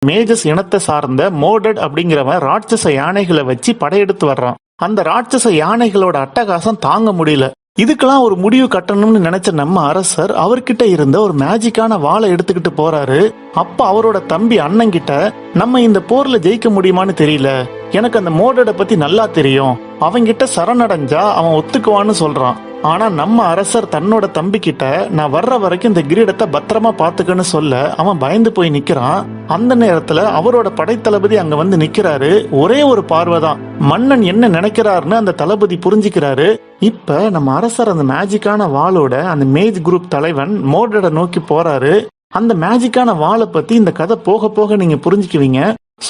மேஜஸ் இனத்தை சார்ந்த மோர்டட் அப்படிங்கிறவன் ராட்சச யானைகளை வச்சு படையெடுத்து வர்றான். அந்த ராட்சச யானைகளோட அட்டகாசம் தாங்க முடியல. இதுக்கெல்லாம் ஒரு முடிவு கட்டணும்னு நினைச்ச நம்ம அரசர் அவர்கிட்ட இருந்த ஒரு மேஜிக்கான வாளை எடுத்துக்கிட்டு போறாரு. அப்ப அவரோட தம்பி அண்ணன் கிட்ட, நம்ம இந்த போர்ல ஜெயிக்க முடியுமான்னு தெரியல, எனக்கு அந்த மோர்டட பத்தி நல்லா தெரியும், அவங்கிட்ட சரணடைஞ்சா அவன் ஒத்துக்குவான்னு சொல்றான். ஆனா நம்ம அரசர் தன்னோட தம்பி கிட்ட, நான் வர்ற வரைக்கும் இந்த கிரீடத்தை பத்திரமா பாத்துக்கன்னு சொல்ல அவன் பயந்து போய் நிக்கிறான். அந்த நேரத்துல அவரோட படைத்தளபதி அங்க வந்து நிக்கிறாரு. ஒரே ஒரு பார்வைதான் மன்னன் என்ன நினைக்கிறாருன்னு அந்த தளபதி புரிஞ்சுக்கிறாரு. இப்ப நம்ம அரசர் அந்த மேஜிக்கான வாளோட அந்த மேஜ் குரூப் தலைவன் மோர்டட நோக்கி போறாரு. அந்த மேஜிக்கான வாளை பத்தி இந்த கதை போக போக நீங்க புரிஞ்சுக்குவீங்க.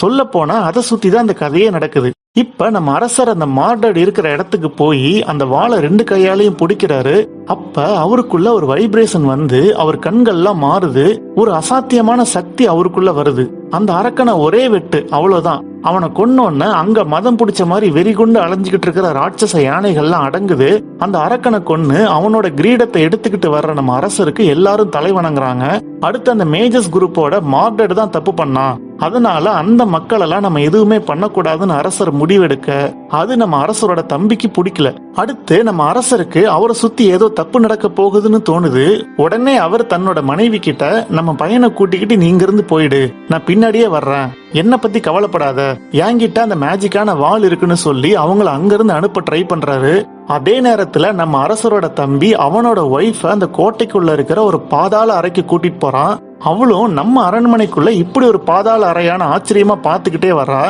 சொல்ல போனா அதை சுத்தி தான் அந்த கதையே நடக்குது. இப்ப நம்ம அரசர் அந்த மார்டட் இருக்கிற இடத்துக்கு போய் அந்த வாளை 2 கையாலையும் பிடிக்கிறாரு. அப்ப அவருக்குள்ள ஒரு வைப்ரேஷன் வந்து அவர் கண்கள்லாம் மாறுது. ஒரு அசாத்தியமான சக்தி அவருக்குள்ள வருது. அந்த அரக்கனை ஒரே வெட்டு, அவ்வளவுதான். அவனை கொன்னோன்னு அங்க மதம் பிடிச்ச மாதிரி வெறி கொண்டு அலைஞ்சுக்கிட்டு இருக்கிற ராட்சச யானைகள்லாம் அடங்குது. அந்த அரக்கனை கொன்னு அவனோட கிரீடத்தை எடுத்துக்கிட்டு வர்ற நம்ம அரசருக்கு எல்லாரும் தலை வணங்குறாங்க. அடுத்து அந்த மேஜஸ் குரூப்போட மார்டட் தான் தப்பு பண்ணான், அதனால அந்த மக்கள் எல்லாம் நம்ம எதுவுமே பண்ணக்கூடாதுன்னு அரசர் முடிவெடுக்க அது நம்ம அரசரோட தம்பிக்கு பிடிக்கல. அடுத்து நம்ம அரசருக்கு அவரை சுத்தி ஏதோ தப்பு நடக்க போகுதுன்னு தோணுது. உடனே அவர் தன்னோட மனைவி கிட்ட, நம்ம பையனை கூட்டிக்கிட்டு நீங்க இருந்து போயிடு, நான் பின்னாடியே வர்றேன், என்ன பத்தி கவலைப்படாத, என்கிட்ட அந்த மேஜிக்கான வாள் இருக்குன்னு சொல்லி அவங்கள அங்கிருந்து அனுப்ப ட்ரை பண்றாரு. அதே நேரத்துல நம்ம அரசரோட தம்பி அவனோட ஒய்ஃப அந்த கோட்டைக்குள்ள இருக்கிற ஒரு பாதாள அறைக்கு கூட்டிட்டு போறான். அவளும் நம்ம அரண்மனைக்குள்ள இப்படி ஒரு பாதாள அறையான ஆச்சரியமா பாத்துக்கிட்டே வர்றா.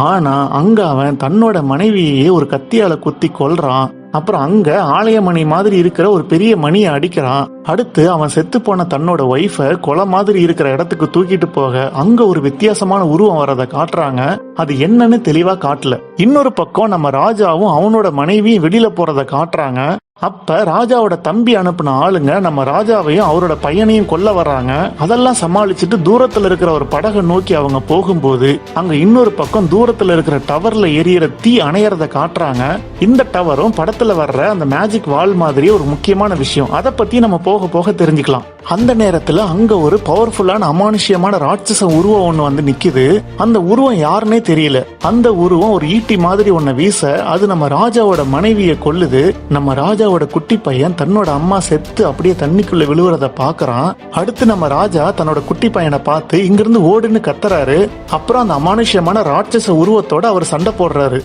ஆனா அங்க அவன் தன்னோட மனைவியே ஒரு கத்தியால குத்தி கொல்றான். அப்புறம் அங்க ஆலயமணி மாதிரி இருக்கிற ஒரு பெரிய மணியை அடிக்கிறான். அடுத்து அவன் செத்து போன தன்னோட ஒய்ஃப கொலை மாதிரி இருக்கிற இடத்துக்கு தூக்கிட்டு போக அங்க ஒரு வித்தியாசமான உருவம் வரத காட்டுறாங்க. அது என்னன்னு தெளிவா காட்டல. இன்னொரு பக்கம் நம்ம ராஜாவும் அவனோட மனைவியும் வெளியில போறத காட்டுறாங்க. அப்ப ராஜாவோட தம்பி அனுப்பின ஆளுங்க நம்ம ராஜாவையும் அவரோட பையனையும் கொல்ல வர்றாங்க. அதெல்லாம் சமாளிச்சுட்டு தூரத்துல இருக்கிற ஒரு படகை நோக்கி அவங்க போகும்போது அங்க இன்னொரு பக்கம் தூரத்துல இருக்கிற டவர்ல எரியற தீ அணையறத காட்டுறாங்க. இந்த டவரும் படத்துல வர்ற அந்த மேஜிக் வால் மாதிரி ஒரு முக்கியமான விஷயம். அதை பத்தி நம்ம போக போக தெரிஞ்சுக்கலாம். அந்த நேரத்துல அங்க ஒரு பவர்ஃபுல்லான அமானுஷ்யமான ராட்சச உருவம் ஒண்ணு வந்து நிக்குது. அந்த உருவம் யாருன்னே தெரியல. அந்த உருவம் ஒரு ஈட்டி மாதிரி ஒன்ன வீச அது நம்ம ராஜாவோட மனைவியை கொல்லுது. நம்ம ராஜாவோட குட்டி பையன் தன்னோட அம்மா செத்து அப்படியே தண்ணிக்குள்ள விழுவுறத பாக்குறான். அடுத்து நம்ம ராஜா தன்னோட குட்டி பையனை பார்த்து இங்கிருந்து ஓடுன்னு கத்துறாரு. அப்புறம் அந்த அமானுஷ்யமான ராட்சச உருவத்தோட அவர் சண்டை போடுறாரு.